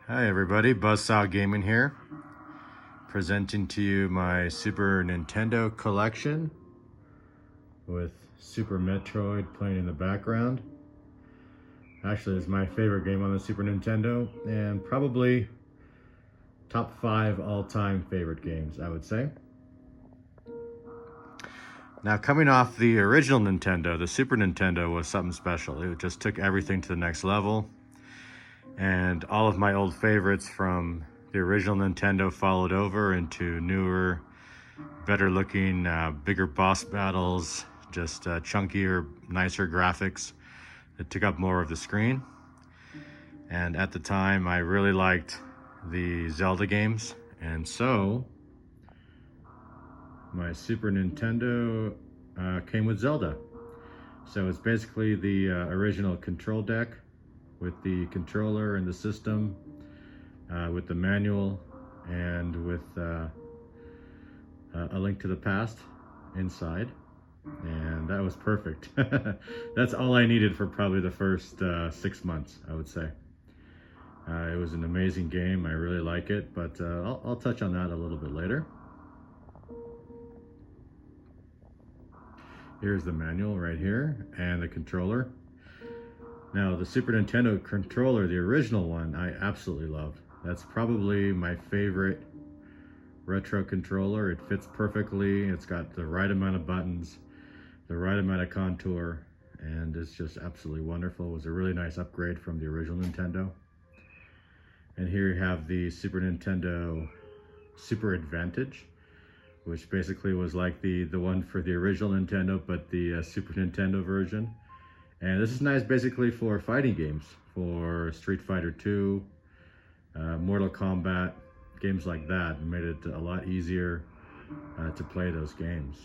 Hi everybody, Buzzsaw Gaming here, presenting to you my Super Nintendo collection with Super Metroid playing in the background. Actually, it's my favorite game on the Super Nintendo and probably top 5 all-time favorite games, I would say. Now, coming off the original Nintendo, the Super Nintendo was something special. It just took everything to the next level. And all of my old favorites from the original Nintendo followed over into newer, better looking, bigger boss battles, just chunkier, nicer graphics that took up more of the screen. And at the time, I really liked the Zelda games. And so, my Super Nintendo came with Zelda. So it's basically the original control deck with the controller and the system, with the manual, and with A Link to the Past inside. And that was perfect. That's all I needed for probably the first 6 months, I would say. It was an amazing game. I really like it, but I'll touch on that a little bit later. Here's the manual right here and the controller. Now, the Super Nintendo controller, the original one, I absolutely love. That's probably my favorite retro controller. It fits perfectly. It's got the right amount of buttons, the right amount of contour, and it's just absolutely wonderful. It was a really nice upgrade from the original Nintendo. And here you have the Super Nintendo Super Advantage, which basically was like the one for the original Nintendo, but the Super Nintendo version. And this is nice basically for fighting games, for Street Fighter 2, Mortal Kombat, games like that. It made it a lot easier to play those games.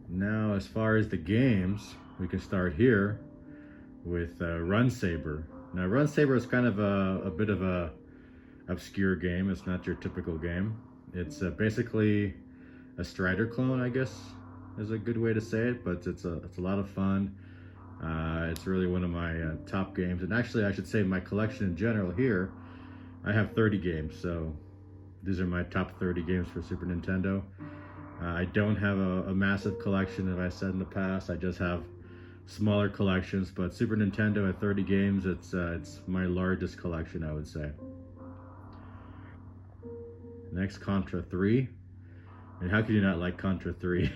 Now, as far as the games, we can start here with Run Saber. Now, Run Saber is kind of a bit of a obscure game. It's not your typical game. It's basically a Strider clone, I guess is a good way to say it, but it's a lot of fun. It's really one of my top games, and actually I should say my collection in general here, I have 30 games, so these are my top 30 games for Super Nintendo. I don't have a massive collection, as I said in the past. I just have smaller collections, but Super Nintendo at 30 games, it's my largest collection, I would say. Next, Contra 3. And how could you not like Contra 3?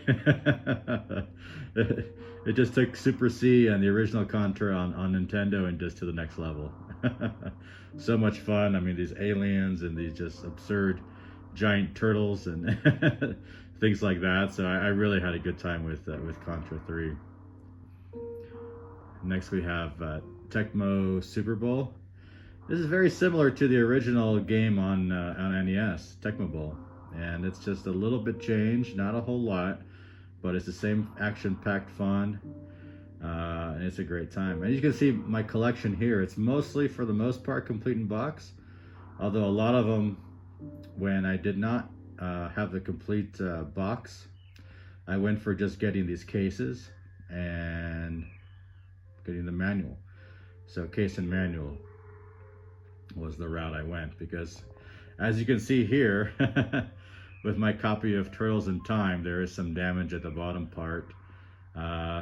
It just took Super C and the original Contra on Nintendo and just to the next level. So much fun. I mean, these aliens and these just absurd giant turtles and things like that. So I really had a good time with Contra 3. Next we have Tecmo Super Bowl. This is very similar to the original game on NES, Tecmo Bowl. And it's just a little bit changed, not a whole lot, but it's the same action-packed fun, and it's a great time. And you can see my collection here. It's mostly, for the most part, complete in box, although a lot of them, when I did not have the complete box, I went for just getting these cases and getting the manual. So case and manual was the route I went, because as you can see here, with my copy of Turtles in Time, there is some damage at the bottom part.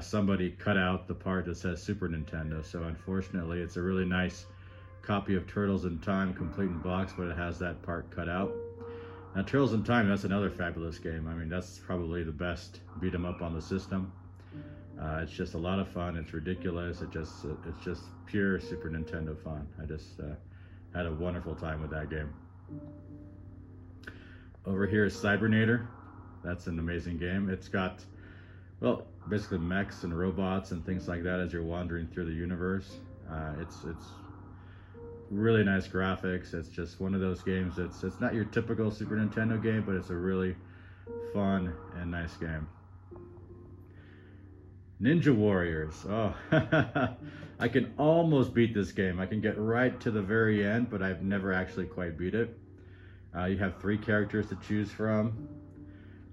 Somebody cut out the part that says Super Nintendo, so unfortunately it's a really nice copy of Turtles in Time, complete in box, but it has that part cut out. Now, Turtles in Time, that's another fabulous game. I mean, that's probably the best beat 'em up on the system. It's just a lot of fun. It's ridiculous. It's just pure Super Nintendo fun. I just had a wonderful time with that game. Over here is Cybernator. That's an amazing game. It's got, well, basically mechs and robots and things like that as you're wandering through the universe. It's really nice graphics. It's just one of those games. It's not your typical Super Nintendo game, but it's a really fun and nice game. Ninja Warriors. Oh, I can almost beat this game. I can get right to the very end, but I've never actually quite beat it. You have 3 characters to choose from.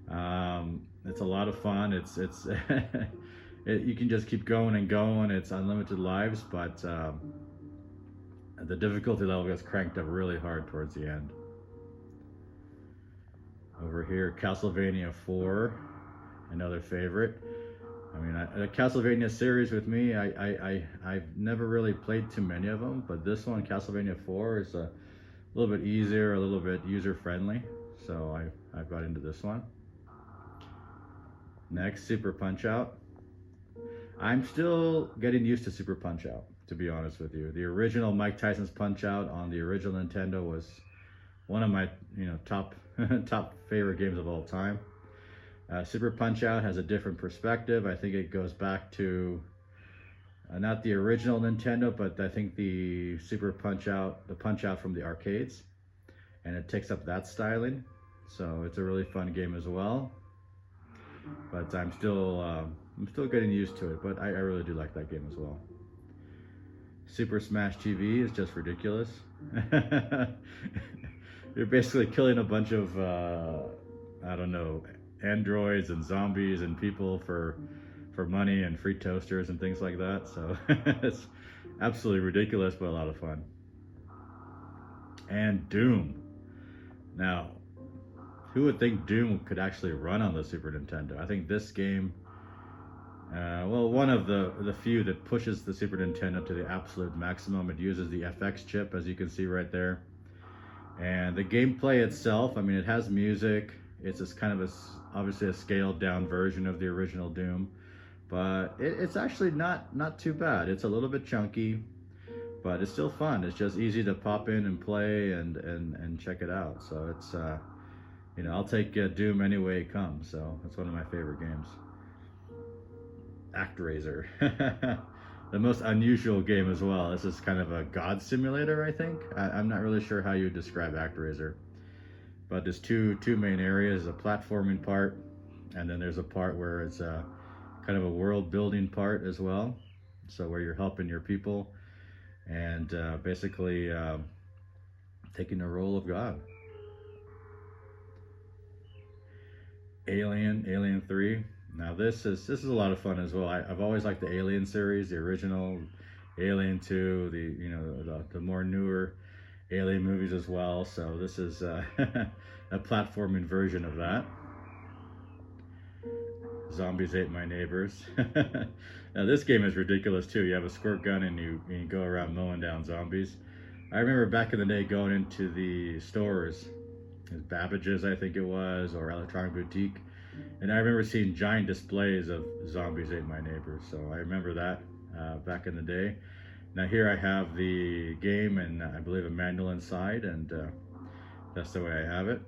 It's a lot of fun. You can just keep going and going. It's unlimited lives, but the difficulty level gets cranked up really hard towards the end. Over here, Castlevania 4, another favorite. I mean, the Castlevania series with me, I've never really played too many of them, but this one, Castlevania 4, is a little bit easier, a little bit user-friendly, so I got into this one. Next, Super Punch-Out. I'm still getting used to Super Punch-Out, to be honest with you. The original Mike Tyson's Punch-Out on the original Nintendo was one of my top favorite games of all time. Super Punch-Out has a different perspective. I think it goes back to not the original Nintendo, but I think the Super Punch-Out, the Punch-Out from the arcades, and it takes up that styling. So it's a really fun game as well. But I'm still getting used to it. But I really do like that game as well. Super Smash TV is just ridiculous. You're basically killing a bunch of I don't know, androids and zombies and people for money and free toasters and things like that. So it's absolutely ridiculous, but a lot of fun. And Doom. Now, who would think Doom could actually run on the Super Nintendo? I think this game, well, one of the few that pushes the Super Nintendo to the absolute maximum. It uses the FX chip, as you can see right there. And the gameplay itself, I mean, it has music. It's just kind of obviously a scaled down version of the original Doom, but it's actually not too bad. It's a little bit chunky, but it's still fun. It's just easy to pop in and play and check it out. So it's I'll take Doom any way it comes. So it's one of my favorite games. ActRaiser. The most unusual game as well. This is kind of a god simulator, I think. I'm not really sure how you would describe ActRaiser. But there's two main areas, a platforming part, and then there's a part where it's kind of a world building part as well. So where you're helping your people and basically taking the role of God. Alien 3. Now this is a lot of fun as well. I've always liked the Alien series, the original, Alien 2, the more newer Alien movies as well. So this is a platforming version of that. Zombies Ate My Neighbors. Now this game is ridiculous too. You have a squirt gun and you go around mowing down zombies. I remember back in the day going into the stores, Babbage's I think it was, or Electronic Boutique, and I remember seeing giant displays of Zombies Ate My Neighbors. So I remember that back in the day. Now here I have the game and I believe a manual inside, and that's the way I have it.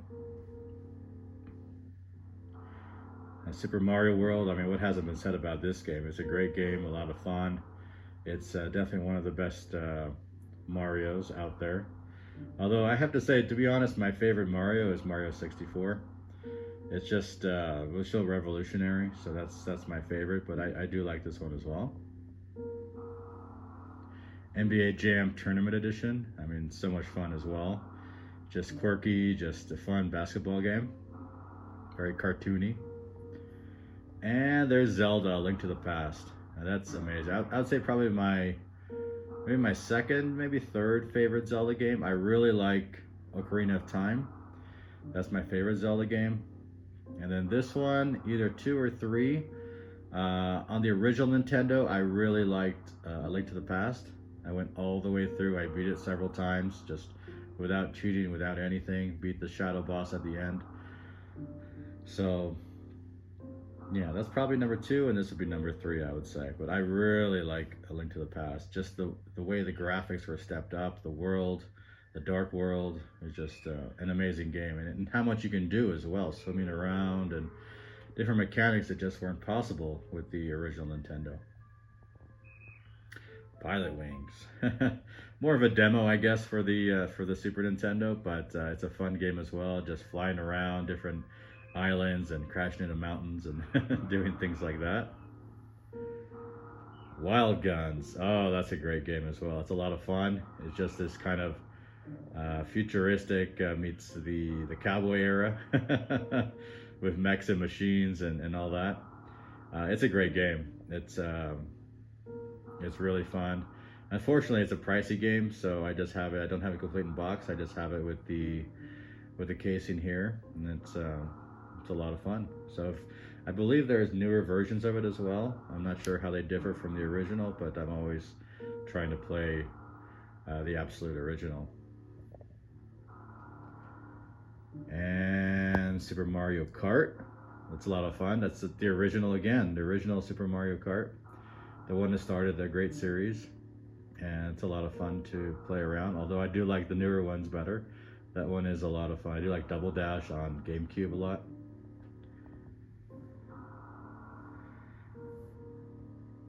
Super Mario World, I mean, what hasn't been said about this game? It's a great game, a lot of fun. It's definitely one of the best Marios out there. Although I have to say, to be honest, my favorite Mario is Mario 64. It's just, it was so revolutionary, so that's my favorite, but I do like this one as well. NBA Jam Tournament Edition, I mean, so much fun as well. Just quirky, just a fun basketball game. Very cartoony. And there's Zelda, A Link to the Past. Now that's amazing. I'd say probably maybe my second, maybe third favorite Zelda game. I really like Ocarina of Time. That's my favorite Zelda game. And then this one, either 2 or 3. On the original Nintendo, I really liked A Link to the Past. I went all the way through. I beat it several times, just without cheating, without anything. Beat the shadow boss at the end. So yeah, that's probably number 2, and this would be number 3, I would say. But I really like A Link to the Past. Just the way the graphics were stepped up, the world, the dark world is just an amazing game, and how much you can do as well, swimming around and different mechanics that just weren't possible with the original Nintendo. Pilot Wings, more of a demo, I guess, for the Super Nintendo, but it's a fun game as well. Just flying around different islands and crashing into mountains and doing things like that. Wild Guns, oh, that's a great game as well. It's a lot of fun. It's just this kind of futuristic meets the cowboy era with mechs and machines and all that. It's a great game. It's really fun. Unfortunately, it's a pricey game, so I just have it. I don't have it complete in box. I just have it with the casing here, and it's a lot of fun. So I believe there's newer versions of it as well. I'm not sure how they differ from the original, but I'm always trying to play the absolute original. And Super Mario Kart. That's a lot of fun. That's the original again, the original Super Mario Kart, the one that started the great series. And it's a lot of fun to play around, although I do like the newer ones better. That one is a lot of fun. I do like Double Dash on GameCube a lot.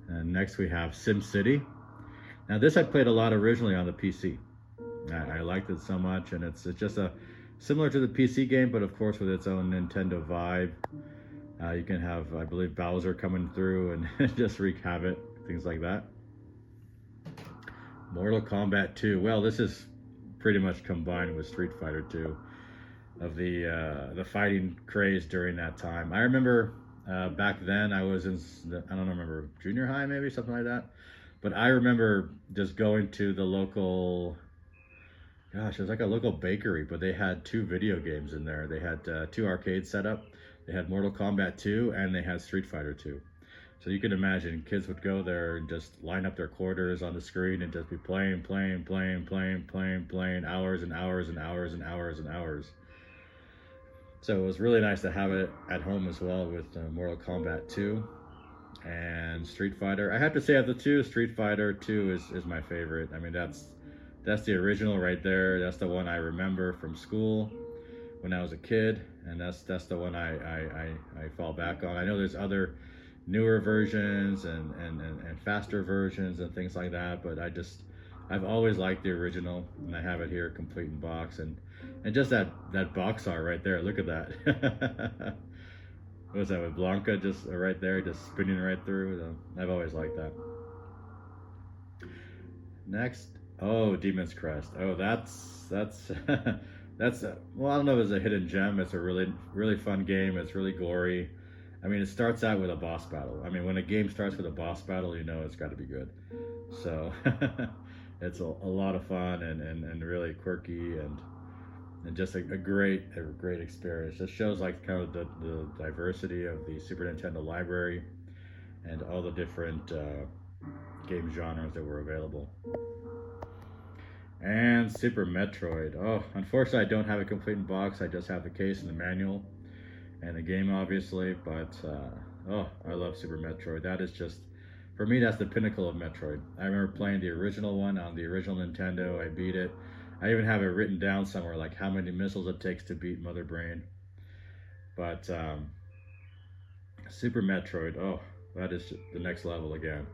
And next we have SimCity. Now this I played a lot originally on the PC. I liked it so much, and it's just a similar to the PC game, but of course with its own Nintendo vibe. You can have, I believe, Bowser coming through and just wreak havoc, things like that. Mortal Kombat 2. Well, this is pretty much combined with Street Fighter 2 of the fighting craze during that time. I remember back then I was in, I don't remember, junior high maybe, something like that. But I remember just going to the local, gosh, it was like a local bakery, but they had 2 video games in there. They had 2 arcades set up. They had Mortal Kombat 2 and they had Street Fighter 2. So you can imagine kids would go there and just line up their quarters on the screen and just be playing hours and hours and hours and hours and hours. So it was really nice to have it at home as well with Mortal Kombat 2 and Street Fighter. I have to say of the 2, Street Fighter 2 is my favorite. I mean, that's the original right there. That's the one I remember from school when I was a kid, and that's the one I fall back on. I know there's other newer versions and faster versions and things like that, but I've always liked the original, and I have it here complete in box, and just that box art right there, look at that. What was that with Blanca just right there, just spinning right through? I've always liked that. Next, oh, Demon's Crest. Oh, that's that's well, I don't know if it's a hidden gem. It's a really fun game. It's really gory. I mean, it starts out with a boss battle. I mean, when a game starts with a boss battle, you know it's got to be good. So it's a lot of fun and really quirky and just a great experience. It shows like kind of the diversity of the Super Nintendo library and all the different game genres that were available. And Super Metroid. Oh, unfortunately I don't have a complete in box. I just have the case and the manual and the game, obviously, but oh, I love Super Metroid. That is just, for me, that's the pinnacle of Metroid. I remember playing the original one on the original Nintendo. I beat it. I even have it written down somewhere, like how many missiles it takes to beat Mother Brain. But Super Metroid, oh, that is the next level again.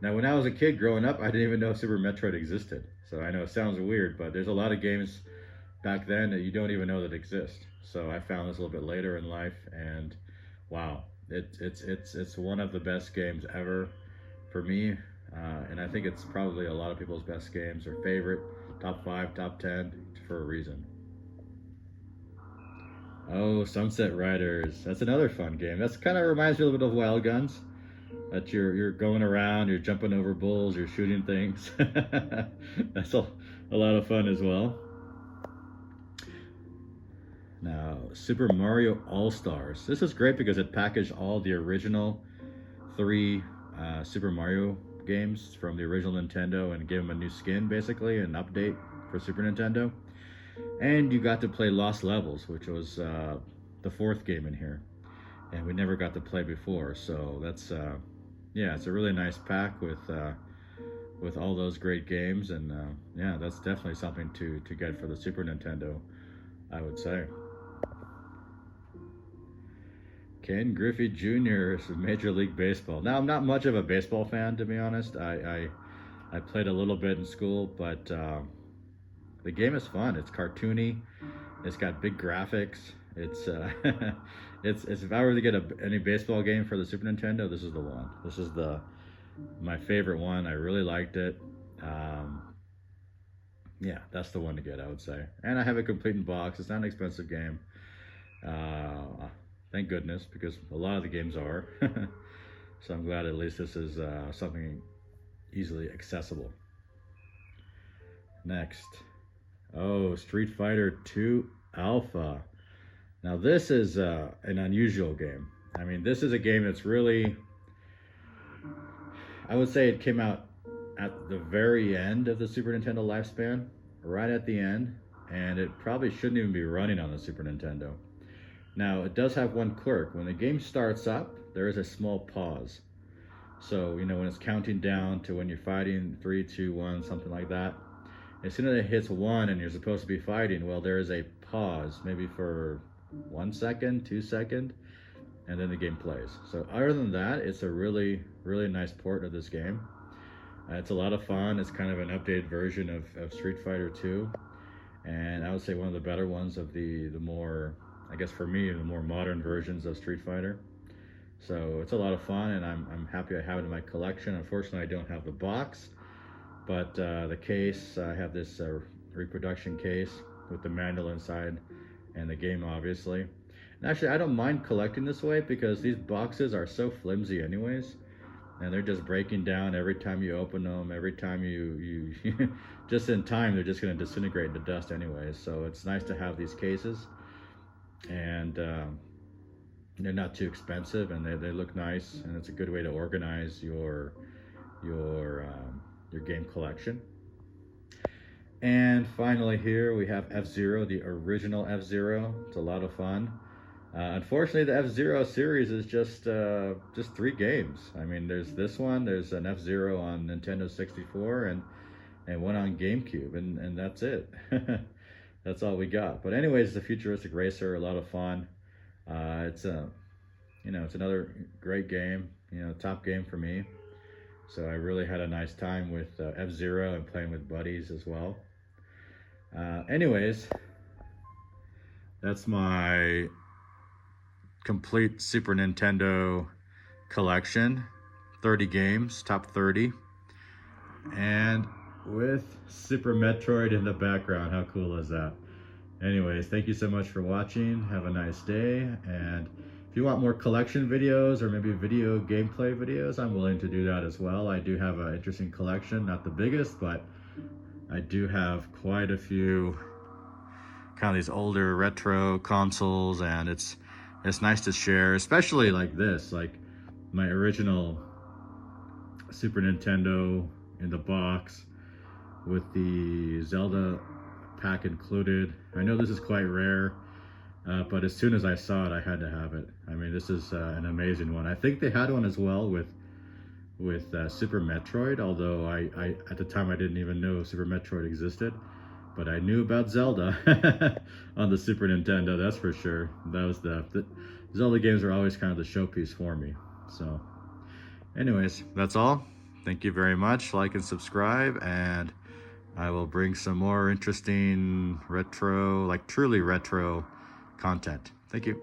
Now, when I was a kid growing up, I didn't even know Super Metroid existed. So I know it sounds weird, but there's a lot of games back then that you don't even know that exist. So I found this a little bit later in life, and wow, it's one of the best games ever for me, and I think it's probably a lot of people's best games or favorite, top 5, top 10 for a reason. Oh, Sunset Riders. That's another fun game. That's kind of reminds me a little bit of Wild Guns. That you're going around, you're jumping over bulls, you're shooting things. That's a lot of fun as well. Now, Super Mario All-Stars. This is great because it packaged all the original 3 Super Mario games from the original Nintendo and gave them a new skin, basically, an update for Super Nintendo. And you got to play Lost Levels, which was the 4th game in here. And we never got to play before, so that's, yeah, it's a really nice pack with all those great games, and yeah, that's definitely something to get for the Super Nintendo, I would say. Ken Griffey Jr. is Major League Baseball. Now, I'm not much of a baseball fan, to be honest. I played a little bit in school, but the game is fun. It's cartoony. It's got big graphics. It's it's if I were to get any baseball game for the Super Nintendo, this is the one. This is my favorite one. I really liked it. Yeah, that's the one to get, I would say. And I have it complete in box. It's not an expensive game. Thank goodness, because a lot of the games are. So I'm glad at least this is something easily accessible. Next. Oh, Street Fighter 2 Alpha. Now this is an unusual game. I mean, this is a game that's really, I would say it came out at the very end of the Super Nintendo lifespan, right at the end, and it probably shouldn't even be running on the Super Nintendo. Now, it does have one quirk. When the game starts up, there is a small pause. So, you know, when it's counting down to when you're fighting, 3, 2, 1, something like that, as soon as it hits 1 and you're supposed to be fighting, well, there is a pause, maybe for 1 second, 2 seconds, and then the game plays. So other than that, it's a really, really nice port of this game. It's a lot of fun. It's kind of an updated version of Street Fighter 2. And I would say one of the better ones of the more, I guess for me, the more modern versions of Street Fighter. So it's a lot of fun, and I'm happy I have it in my collection. Unfortunately, I don't have the box, but the case, I have this reproduction case with the manual inside and the game, obviously. And actually, I don't mind collecting this way because these boxes are so flimsy anyways, and they're just breaking down every time you open them. Every time you just in time, they're just going to disintegrate into dust anyways. So it's nice to have these cases, and they're not too expensive, and they look nice, and it's a good way to organize your game collection. And finally here we have F-Zero, the original F-Zero. It's a lot of fun. Unfortunately, the F-Zero series is just 3 games. I mean, there's this one, there's an F-Zero on Nintendo 64, and one on GameCube, and that's it. That's all we got. But anyways, it's a futuristic racer, a lot of fun. It's it's another great game, top game for me. So I really had a nice time with F-Zero and playing with buddies as well. Anyways, that's my complete Super Nintendo collection. 30 games, top 30. And with Super Metroid in the background. How cool is that? Anyways, thank you so much for watching. Have a nice day. And if you want more collection videos or maybe video gameplay videos, I'm willing to do that as well. I do have an interesting collection, not the biggest, but I do have quite a few kind of these older retro consoles, and it's nice to share, especially like this, like my original Super Nintendo in the box with the Zelda pack included. I know this is quite rare, but as soon as I saw it, I had to have it. I mean, this is an amazing one. I think they had one as well with Super Metroid, although I at the time I didn't even know Super Metroid existed, but I knew about Zelda on the Super Nintendo, that's for sure. That was the Zelda games are always kind of the showpiece for me. So anyways, that's all. Thank you very much. Like and subscribe, and I will bring some more interesting retro, like truly retro content. Thank you.